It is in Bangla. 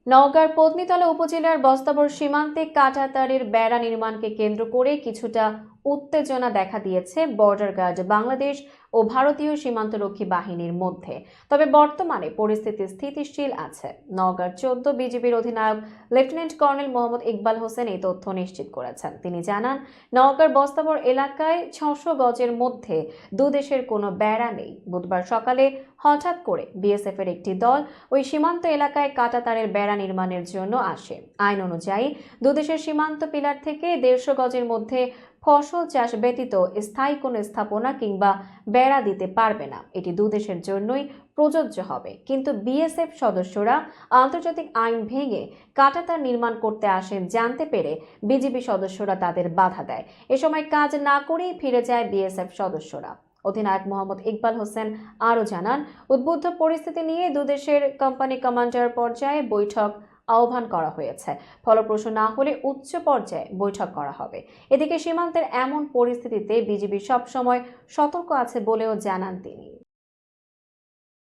নওগাঁর পত্নীতলা উপজেলার বস্তাবর সীমান্তে কাঁটাতারের বেড়া নির্মাণকে কেন্দ্র করে কিছুটা উত্তেজনা দেখা দিয়েছে বর্ডার গার্ড বাংলাদেশ ও ভারতীয় সীমান্তরক্ষী বাহিনীর মধ্যে। তবে বর্তমানে পরিস্থিতি স্থিতিশীল আছে। নওগাঁর ১৪ বিজিবির অধিনায়ক লেফটেন্যান্ট কর্নেল মোহাম্মদ ইকবাল হোসেন এই তথ্য নিশ্চিত করেছেন। তিনি জানান, নওগাঁর বস্তাবর এলাকায় ৬০০ গজের মধ্যে দুদেশের কোনো বেড়া নেই। বুধবার সকালে হঠাৎ করে বিএসএফ এর একটি দল ওই সীমান্ত এলাকায় কাঁটাতারের বেড়া নির্মাণের জন্য আসে। আইন অনুযায়ী দুদেশের সীমান্ত পিলার থেকে ১৫০ গজের মধ্যে ফসল চাষ ব্যতীত স্থায়ী কোনো স্থাপনা কিংবা বেড়া দিতে পারবে না। এটি দুদেশের জন্যই প্রযোজ্য হবে। কিন্তু বিএসএফ সদস্যরা আন্তর্জাতিক আইন ভেঙে কাঁটাতার নির্মাণ করতে আসেন জানতে পেরে বিজিবি সদস্যরা তাদের বাধা দেয়। এ সময় কাজ না করেই ফিরে যায় বিএসএফ সদস্যরা। অধিনায়ক মোহাম্মদ ইকবাল হোসেন আরও জানান, উদ্বুদ্ধ পরিস্থিতি নিয়ে দুদেশের কোম্পানি কমান্ডার পর্যায়ে বৈঠক আহ্বান করা হয়েছে। ফলপ্রসূ না হলে উচ্চ পর্যায়ে বৈঠক করা হবে। এদিকে সীমান্তের এমন পরিস্থিতিতে বিজিবি সবসময় সতর্ক আছে বলেও জানান তিনি।